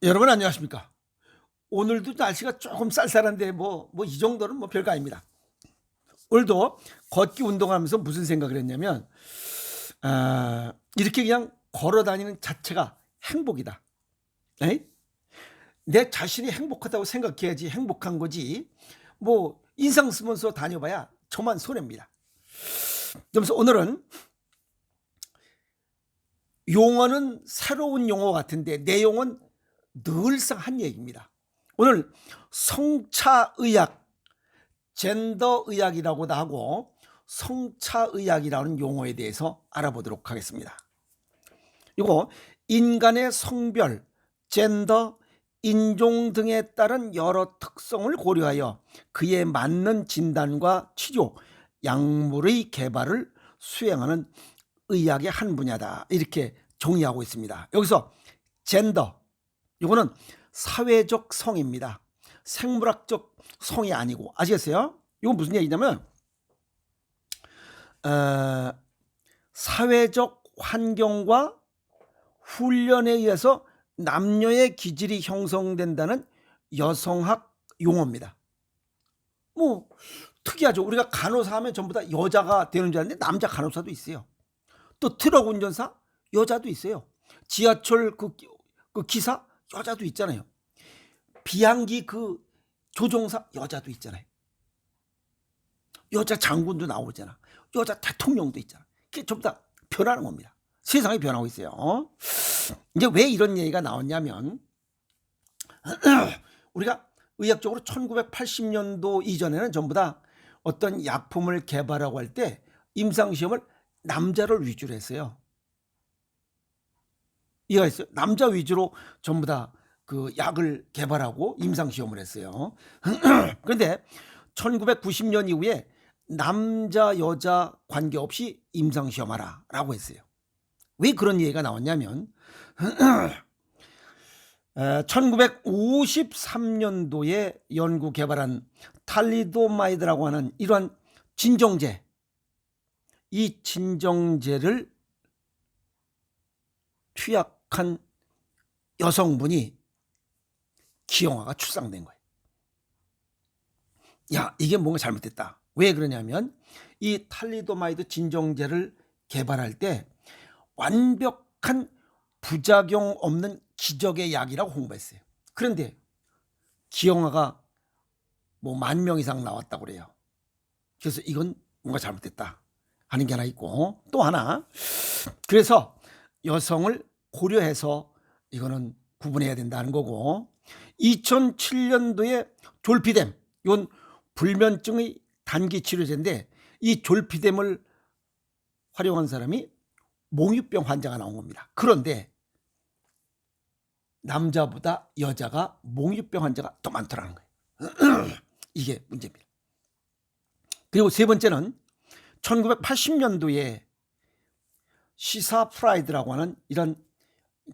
여러분 안녕하십니까? 오늘도 날씨가 조금 쌀쌀한데 이 정도는 별거 아닙니다. 오늘도 걷기 운동하면서 무슨 생각을 했냐면 이렇게 그냥 걸어 다니는 자체가 행복이다. 에이? 내 자신이 행복하다고 생각해야지 행복한 거지. 인상 쓰면서 다녀봐야 저만 손해입니다. 그러면서 오늘은 용어는 새로운 용어 같은데 내용은 늘상 한 얘기입니다. 오늘 성차의학, 젠더의학이라고도 하고 성차의학이라는 용어에 대해서 알아보도록 하겠습니다. 이거 인간의 성별, 젠더, 인종 등에 따른 여러 특성을 고려하여 그에 맞는 진단과 치료, 약물의 개발을 수행하는 의학의 한 분야다. 이렇게 정의하고 있습니다. 여기서 젠더, 이거는 사회적 성입니다. 생물학적 성이 아니고, 아시겠어요? 이건 무슨 얘기냐면 사회적 환경과 훈련에 의해서 남녀의 기질이 형성된다는 여성학 용어입니다. 특이하죠. 우리가 간호사 하면 전부 다 여자가 되는 줄 알았는데 남자 간호사도 있어요. 또 트럭 운전사 여자도 있어요. 지하철 그 기사 여자도 있잖아요. 비행기 그 조종사 여자도 있잖아요. 여자 장군도 나오잖아. 여자 대통령도 있잖아. 그게 전부 다 변하는 겁니다. 세상이 변하고 있어요. 이제 왜 이런 얘기가 나왔냐면 우리가 의학적으로 1980년도 이전에는 전부 다 어떤 약품을 개발하고 할 때 임상시험을 남자를 위주로 했어요. 이해가 있어요? 남자 위주로 전부 다 그 약을 개발하고 임상시험을 했어요. 그런데 1990년 이후에 남자 여자 관계없이 임상시험하라 라고 했어요. 왜 그런 얘기가 나왔냐면 1953년도에 연구 개발한 탈리도마이드라고 하는 이러한 진정제, 이 진정제를 투약한 여성분이 기형아가 출산된 거예요. 야, 이게 뭔가 잘못됐다. 왜 그러냐면 이 탈리도마이드 진정제를 개발할 때 완벽한 부작용 없는 기적의 약이라고 홍보했어요. 그런데 기형아가 10,000명 이상 나왔다고 그래요. 그래서 이건 뭔가 잘못됐다 하는 게 하나 있고, 또 하나, 그래서 여성을 고려해서 이거는 구분해야 된다는 거고, 2007년도에 졸피뎀, 이건 불면증의 단기 치료제인데 이 졸피뎀을 활용한 사람이 몽유병 환자가 나온 겁니다. 그런데 남자보다 여자가 몽유병 환자가 더 많더라는 거예요. 이게 문제입니다. 그리고 세 번째는 1980년도에 시사프라이드라고 하는 이런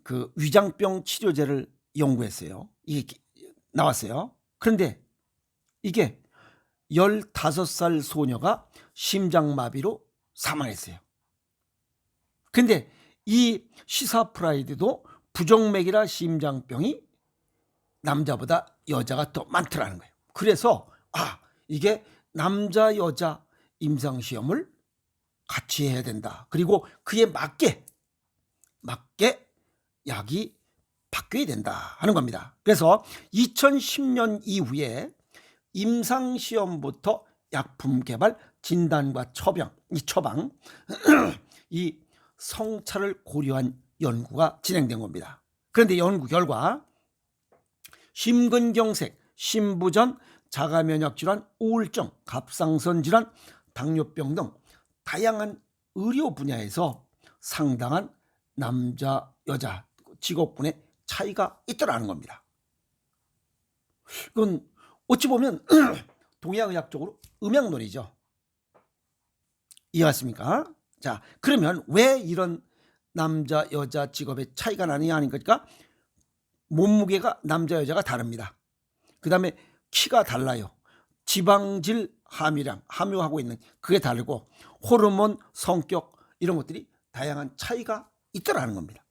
그 위장병 치료제를 연구했어요. 이게 나왔어요. 그런데 이게 15살 소녀가 심장마비로 사망했어요. 근데 이 시사프라이드도 부정맥이라 심장병이 남자보다 여자가 더 많더라는 거예요. 그래서 이게 남자 여자 임상시험을 같이 해야 된다. 그리고 그에 맞게 약이 바뀌어야 된다 하는 겁니다. 그래서 2010년 이후에 임상시험부터 약품 개발, 진단과 처방, 이 성차를 고려한 연구가 진행된 겁니다. 그런데 연구 결과 심근경색, 심부전, 자가면역질환, 우울증, 갑상선 질환, 당뇨병 등 다양한 의료 분야에서 상당한 남자, 여자 직업군의 차이가 있더라는 겁니다. 이건 어찌 보면 동양의학적으로 음양론이죠. 이해하십니까? 자, 그러면 왜 이런 남자 여자 직업의 차이가 나느냐 하니까 몸무게가 남자 여자가 다릅니다. 그 다음에 키가 달라요. 지방질 함유량, 함유하고 있는 그게 다르고 호르몬, 성격 이런 것들이 다양한 차이가 있더라는 겁니다.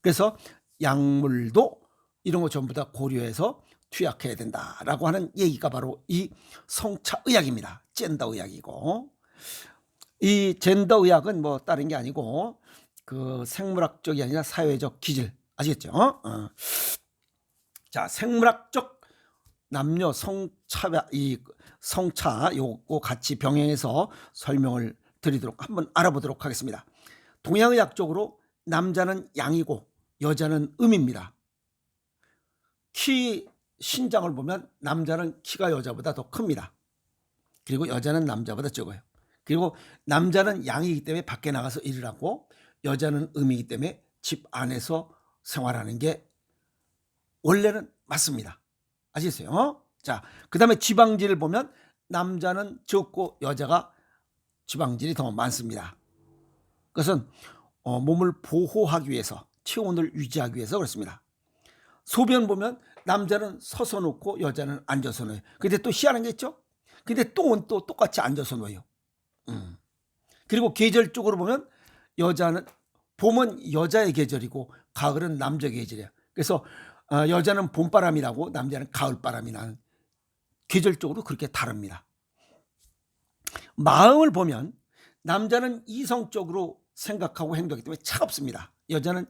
그래서 약물도 이런 거 전부 다 고려해서 투약해야 된다라고 하는 얘기가 바로 이 성차의학입니다. 젠더의학이고, 이 젠더의학은 뭐 다른 게 아니고 그 생물학적이 아니라 사회적 기질, 아시겠죠? 자, 생물학적 남녀 성차 요거 같이 병행해서 설명을 드리도록 한번 알아보도록 하겠습니다. 동양의학적으로 남자는 양이고 여자는 음입니다. 키 신장을 보면 남자는 키가 여자보다 더 큽니다. 그리고 여자는 남자보다 적어요. 그리고 남자는 양이기 때문에 밖에 나가서 일을 하고 여자는 음이기 때문에 집 안에서 생활하는 게 원래는 맞습니다. 아시겠어요? 자, 그 다음에 지방질을 보면 남자는 적고 여자가 지방질이 더 많습니다. 그것은 몸을 보호하기 위해서, 체온을 유지하기 위해서 그렇습니다. 소변 보면 남자는 서서 놓고 여자는 앉아서 놓아요. 근데 또 희한한 게 있죠? 근데 또 똑같이 앉아서 놓아요. 그리고 계절적으로 보면 여자는, 봄은 여자의 계절이고 가을은 남자의 계절이에요. 그래서 여자는 봄바람이 나고 남자는 가을바람이 나는, 계절적으로 그렇게 다릅니다. 마음을 보면 남자는 이성적으로 생각하고 행동하기 때문에 차갑습니다. 여자는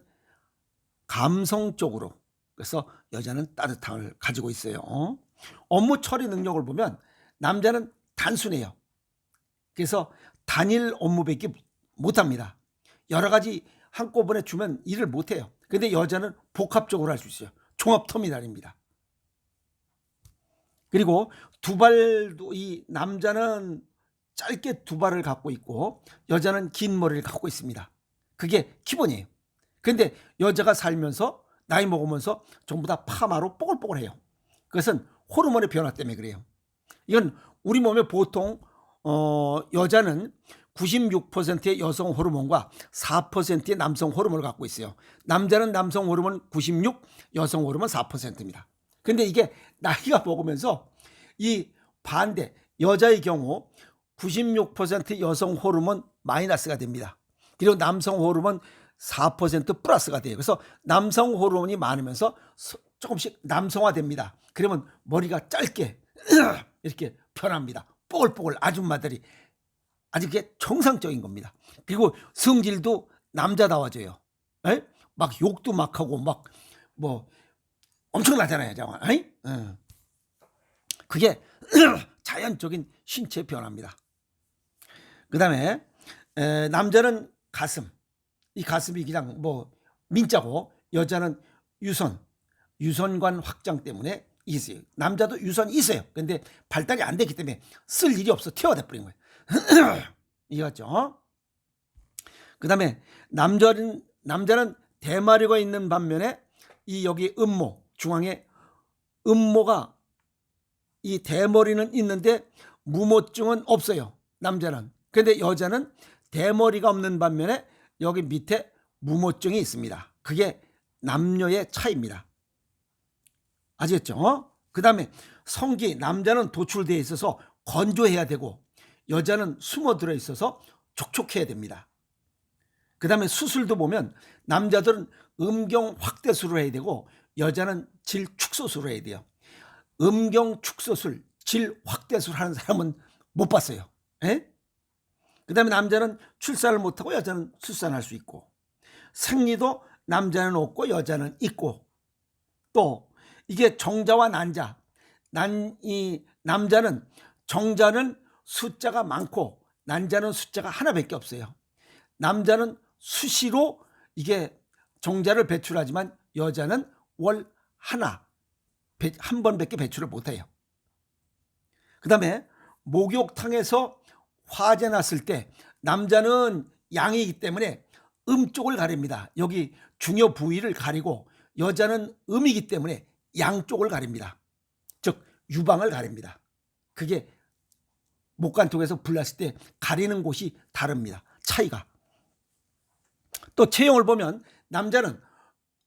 감성적으로, 그래서 여자는 따뜻함을 가지고 있어요. 업무 처리 능력을 보면 남자는 단순해요. 그래서 단일 업무밖에 못합니다. 여러 가지 한꺼번에 주면 일을 못해요. 근데 여자는 복합적으로 할 수 있어요. 종합 터미널입니다. 그리고 두발도, 이 남자는 짧게 두 발을 갖고 있고 여자는 긴 머리를 갖고 있습니다. 그게 기본이에요. 근데 여자가 살면서 나이 먹으면서 전부 다 파마로 뽀글뽀글해요. 그것은 호르몬의 변화 때문에 그래요. 이건 우리 몸에 보통 여자는 96%의 여성 호르몬과 4%의 남성 호르몬을 갖고 있어요. 남자는 남성 호르몬 96, 여성 호르몬 4%입니다. 근데 이게 나이가 먹으면서 이 반대, 여자의 경우 96% 여성 호르몬 마이너스가 됩니다. 그리고 남성 호르몬 4% 플러스가 돼요. 그래서 남성 호르몬이 많으면서 조금씩 남성화됩니다. 그러면 머리가 짧게 이렇게 변합니다. 뽀글뽀글 아줌마들이, 아주 그게 정상적인 겁니다. 그리고 성질도 남자다워져요. 에? 막 욕도 막 하고 막 뭐 엄청나잖아요, 정말. 그게 자연적인 신체 변화입니다. 그 다음에 남자는 가슴, 이 가슴이 그냥 뭐 민자고, 여자는 유선관 확장 때문에 있어요. 남자도 유선이 있어요. 근데 발달이 안 됐기 때문에 쓸 일이 없어 퇴화돼 버린 거예요. 이해갔죠? 그 다음에 남자는 대마리가 있는 반면에 이 여기 음모 중앙에 음모가, 이 대머리는 있는데 무모증은 없어요. 남자는. 근데 여자는 대머리가 없는 반면에 여기 밑에 무모증이 있습니다. 그게 남녀의 차이입니다. 아시겠죠? 그 다음에 성기, 남자는 도출되어 있어서 건조해야 되고 여자는 숨어들어 있어서 촉촉해야 됩니다. 그 다음에 수술도 보면 남자들은 음경 확대술을 해야 되고 여자는 질 축소술을 해야 돼요. 음경 축소술, 질 확대술 하는 사람은 못 봤어요. 그 다음에 남자는 출산을 못하고 여자는 출산할 수 있고, 생리도 남자는 없고 여자는 있고, 또 이게 정자와 난자, 이 남자는 정자는 숫자가 많고 난자는 숫자가 하나밖에 없어요. 남자는 수시로 이게 정자를 배출하지만 여자는 월 한 번밖에 배출을 못해요. 그 다음에 목욕탕에서 화재 났을 때 남자는 양이기 때문에 음 쪽을 가립니다. 여기 중요 부위를 가리고, 여자는 음이기 때문에 양 쪽을 가립니다. 즉 유방을 가립니다. 그게 목간통에서 불 났을 때 가리는 곳이 다릅니다. 차이가. 또 체형을 보면 남자는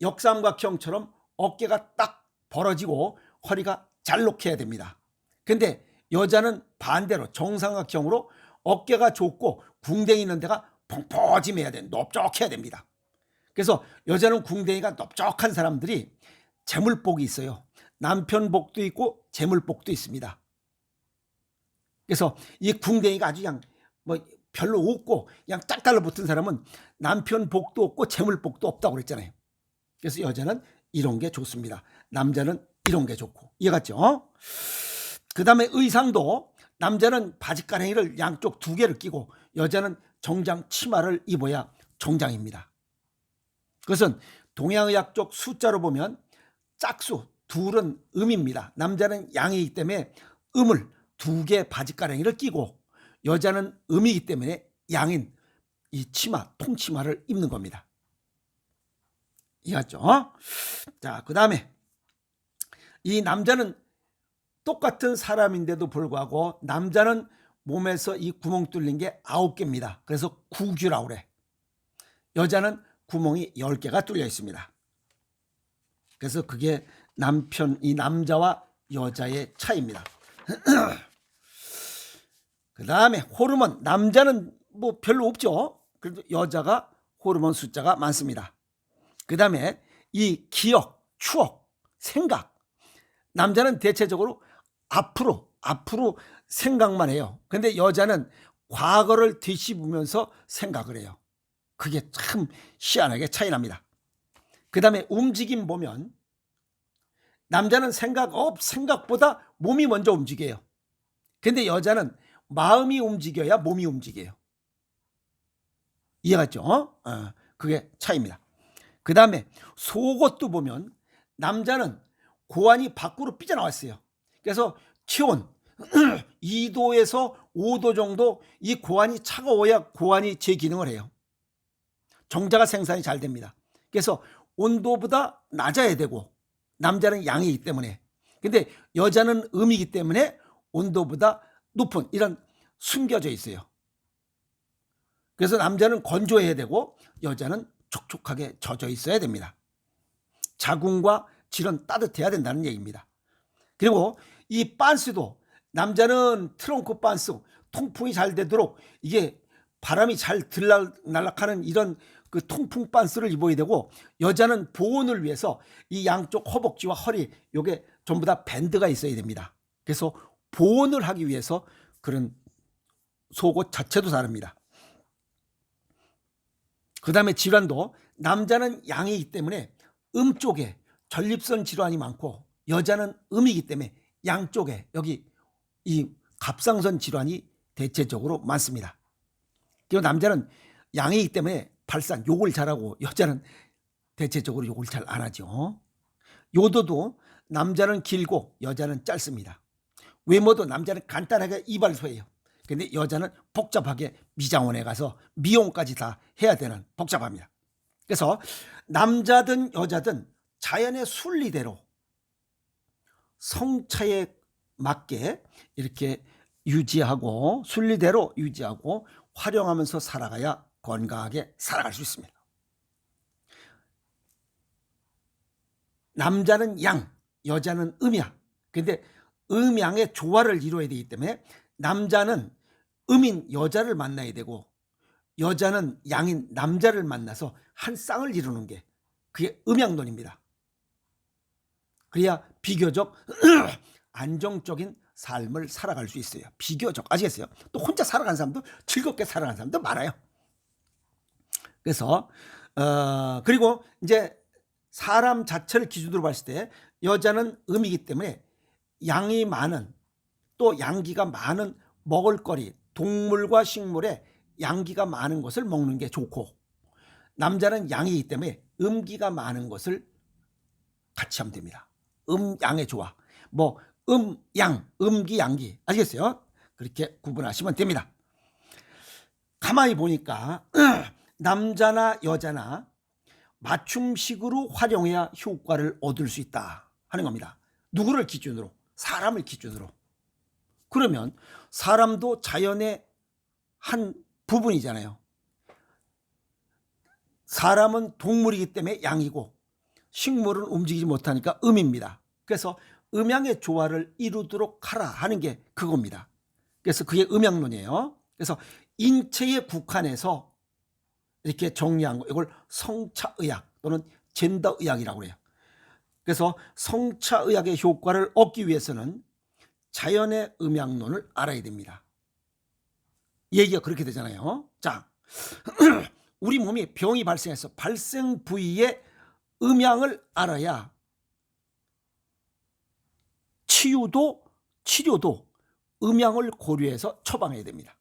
역삼각형처럼 어깨가 딱 벌어지고 허리가 잘록해야 됩니다. 근데 여자는 반대로 정삼각형으로 어깨가 좁고 궁뎅이 있는 데가 펑퍼짐해야 돼. 넓적해야 됩니다. 그래서 여자는 궁뎅이가 넓적한 사람들이 재물복이 있어요. 남편복도 있고 재물복도 있습니다. 그래서 이 궁뎅이가 아주 그냥 뭐 별로 없고 그냥 딱 달라붙은 사람은 남편복도 없고 재물복도 없다고 그랬잖아요. 그래서 여자는 이런 게 좋습니다. 남자는 이런 게 좋고. 이해갔죠? 그 다음에 의상도 남자는 바지가랑이를 양쪽 2개를 끼고 여자는 정장 치마를 입어야 정장입니다. 그것은 동양의학적 숫자로 보면 짝수 둘은 음입니다. 남자는 양이기 때문에 음을 2개 바지가랑이를 끼고 여자는 음이기 때문에 양인 이 치마, 통치마를 입는 겁니다. 이해했죠? 자, 그 다음에 이 남자는 똑같은 사람인데도 불구하고 남자는 몸에서 이 구멍 뚫린 게 9개입니다. 그래서 구규라고 그래. 여자는 구멍이 10개가 뚫려 있습니다. 그래서 그게 이 남자와 여자의 차이입니다. 그 다음에 호르몬, 남자는 뭐 별로 없죠. 그래도 여자가 호르몬 숫자가 많습니다. 그 다음에 이 기억, 추억, 생각, 남자는 대체적으로 앞으로 생각만 해요. 근데 여자는 과거를 뒤집으면서 생각을 해요. 그게 참 희한하게 차이 납니다. 그 다음에 움직임 보면 남자는 생각보다 몸이 먼저 움직여요. 근데 여자는 마음이 움직여야 몸이 움직여요. 이해갔죠? 그게 차이입니다. 그 다음에 속옷도 보면 남자는 고환이 밖으로 삐져나왔어요. 그래서 체온 2도에서 5도 정도 이 고환이 차가워야 고환이 제 기능을 해요. 정자가 생산이 잘 됩니다. 그래서 온도보다 낮아야 되고 남자는 양이기 때문에, 근데 여자는 음이기 때문에 온도보다 높은 이런 숨겨져 있어요. 그래서 남자는 건조해야 되고 여자는 촉촉하게 젖어 있어야 됩니다. 자궁과 질은 따뜻해야 된다는 얘기입니다. 그리고 이 빤스도 남자는 트렁크 빤스, 통풍이 잘 되도록 이게 바람이 잘 날락하는 이런 그 통풍 빤스를 입어야 되고, 여자는 보온을 위해서 이 양쪽 허벅지와 허리 요게 전부 다 밴드가 있어야 됩니다. 그래서 보온을 하기 위해서 그런 속옷 자체도 다릅니다. 그 다음에 질환도 남자는 양이기 때문에 음 쪽에 전립선 질환이 많고 여자는 음이기 때문에 양쪽에 여기 이 갑상선 질환이 대체적으로 많습니다. 그리고 남자는 양이기 때문에 발산 욕을 잘하고 여자는 대체적으로 욕을 잘 안 하죠. 요도도 남자는 길고 여자는 짧습니다. 외모도 남자는 간단하게 이발소예요. 근데 여자는 복잡하게 미장원에 가서 미용까지 다 해야 되는 복잡합니다. 그래서 남자든 여자든 자연의 순리대로 성차에 맞게 이렇게 유지하고 순리대로 유지하고 활용하면서 살아가야 건강하게 살아갈 수 있습니다. 남자는 양, 여자는 음이야. 근데 음양의 조화를 이루어야 되기 때문에 남자는 음인 여자를 만나야 되고 여자는 양인 남자를 만나서 한 쌍을 이루는 게 그게 음양론입니다. 그래야 비교적 안정적인 삶을 살아갈 수 있어요. 비교적. 아시겠어요? 또 혼자 살아가는 사람도 즐겁게 살아가는 사람도 많아요. 그래서 그리고 이제 사람 자체를 기준으로 봤을 때 여자는 음이기 때문에 양이 많은, 또 양기가 많은 먹을거리, 동물과 식물에 양기가 많은 것을 먹는 게 좋고, 남자는 양이기 때문에 음기가 많은 것을 같이 하면 됩니다. 양의 조화. 뭐 양, 음기, 양기. 아시겠어요? 그렇게 구분하시면 됩니다. 가만히 보니까 남자나 여자나 맞춤식으로 활용해야 효과를 얻을 수 있다 하는 겁니다. 누구를 기준으로? 사람을 기준으로. 그러면 사람도 자연의 한 부분이잖아요. 사람은 동물이기 때문에 양이고 식물은 움직이지 못하니까 음입니다. 그래서 음양의 조화를 이루도록 하라 하는 게 그겁니다. 그래서 그게 음양론이에요. 그래서 인체에 국한해서 이렇게 정리한 거, 이걸 성차의학 또는 젠더의학이라고 해요. 그래서 성차의학의 효과를 얻기 위해서는 자연의 음양론을 알아야 됩니다. 얘기가 그렇게 되잖아요. 자, 우리 몸이 병이 발생해서 발생 부위의 음양을 알아야 치료도 음양을 고려해서 처방해야 됩니다.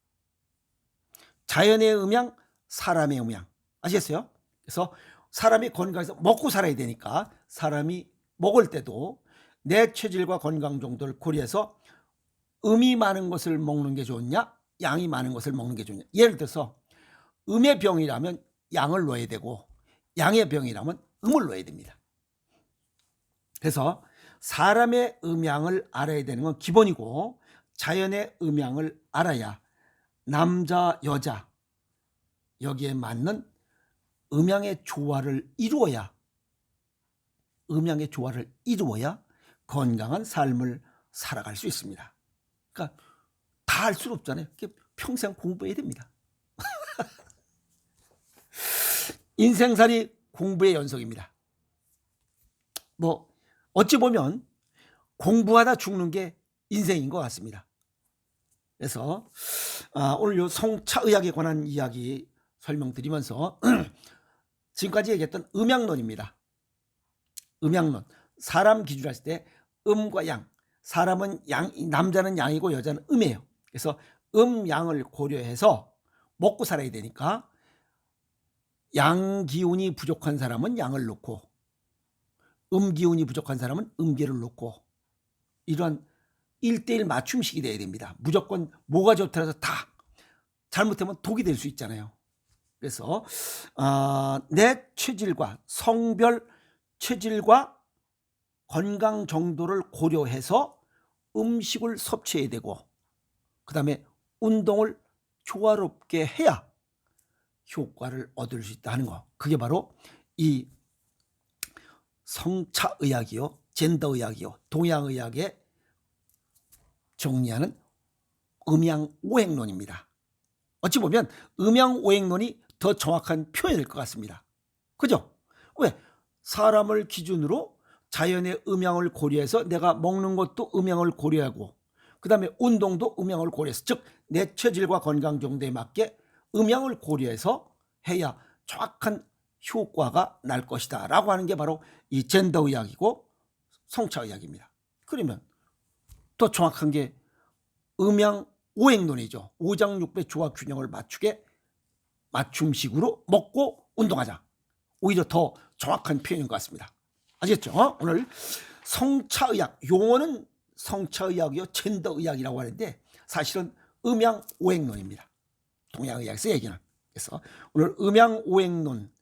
자연의 음양, 사람의 음양. 아시겠어요? 그래서 사람이 건강해서 먹고 살아야 되니까 사람이 먹을 때도 내 체질과 건강 정도를 고려해서 음이 많은 것을 먹는 게 좋냐, 양이 많은 것을 먹는 게 좋냐. 예를 들어서 음의 병이라면 양을 넣어야 되고 양의 병이라면 음을 넣어야 됩니다. 그래서 사람의 음양을 알아야 되는 건 기본이고 자연의 음양을 알아야 남자, 여자 여기에 맞는 음양의 조화를 이루어야 건강한 삶을 살아갈 수 있습니다. 그러니까 다 할 수는 없잖아요. 평생 공부해야 됩니다. 인생살이 공부의 연속입니다. 어찌 보면 공부하다 죽는 게 인생인 것 같습니다. 그래서 오늘 요 성차의학에 관한 이야기 설명드리면서 지금까지 얘기했던 음양론입니다. 음양론. 사람 기준으로 했을 때 음과 양. 사람은 남자는 양이고 여자는 음이에요. 그래서 양을 고려해서 먹고 살아야 되니까 양 기운이 부족한 사람은 양을 넣고 기운이 부족한 사람은 음기를 넣고 이런 1대1 맞춤식이 돼야 됩니다. 무조건 뭐가 좋다 해서 다 잘못하면 독이 될 수 있잖아요. 그래서 내 체질과 성별 체질과 건강 정도를 고려해서 음식을 섭취해야 되고 그 다음에 운동을 조화롭게 해야 효과를 얻을 수 있다는 거. 그게 바로 이 성차의학이요, 젠더의학이요, 동양의학의 정리하는 음양오행론입니다. 어찌 보면 음양오행론이 더 정확한 표현일 것 같습니다. 그죠? 왜? 사람을 기준으로 자연의 음양을 고려해서 내가 먹는 것도 음양을 고려하고 그 다음에 운동도 음양을 고려해서 즉 내 체질과 건강 정도에 맞게 음양을 고려해서 해야 정확한 효과가 날 것이다 라고 하는 게 바로 이 젠더의학이고 성차의학입니다. 그러면 더 정확한 게 음양오행론이죠. 오장육부의 조화균형을 맞추게 맞춤식으로 먹고 운동하자. 오히려 더 정확한 표현인 것 같습니다. 아시겠죠? 오늘 성차의학, 용어는 성차의학이요 젠더의학이라고 하는데 사실은 음양오행론입니다. 동양의학에서 얘기는. 그래서 오늘 음양오행론,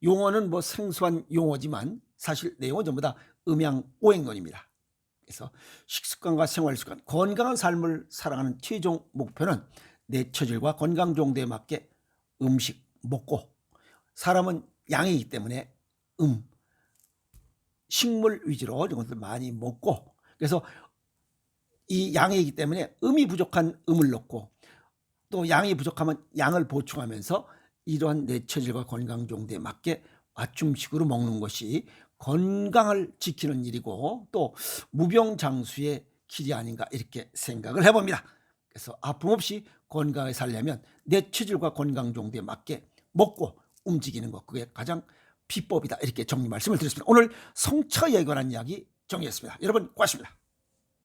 용어는 생소한 용어지만 사실 내용은 전부 다 음양오행론입니다. 그래서 식습관과 생활습관, 건강한 삶을 살아가는 최종 목표는 내 체질과 건강 정도에 맞게 음식 먹고, 사람은 양이기 때문에 식물 위주로 이런 것들 많이 먹고, 그래서 이 양이기 때문에 음이 부족한 음을 넣고 또 양이 부족하면 양을 보충하면서 이러한 내 체질과 건강 정도에 맞게 맞춤식으로 먹는 것이 건강을 지키는 일이고 또 무병장수의 길이 아닌가 이렇게 생각을 해봅니다. 그래서 아픔 없이 건강하게 살려면 내 체질과 건강 정도에 맞게 먹고 움직이는 것, 그게 가장 비법이다 이렇게 정리 말씀을 드렸습니다. 오늘 성차의학에 관한 이야기 정리했습니다. 여러분 고맙습니다.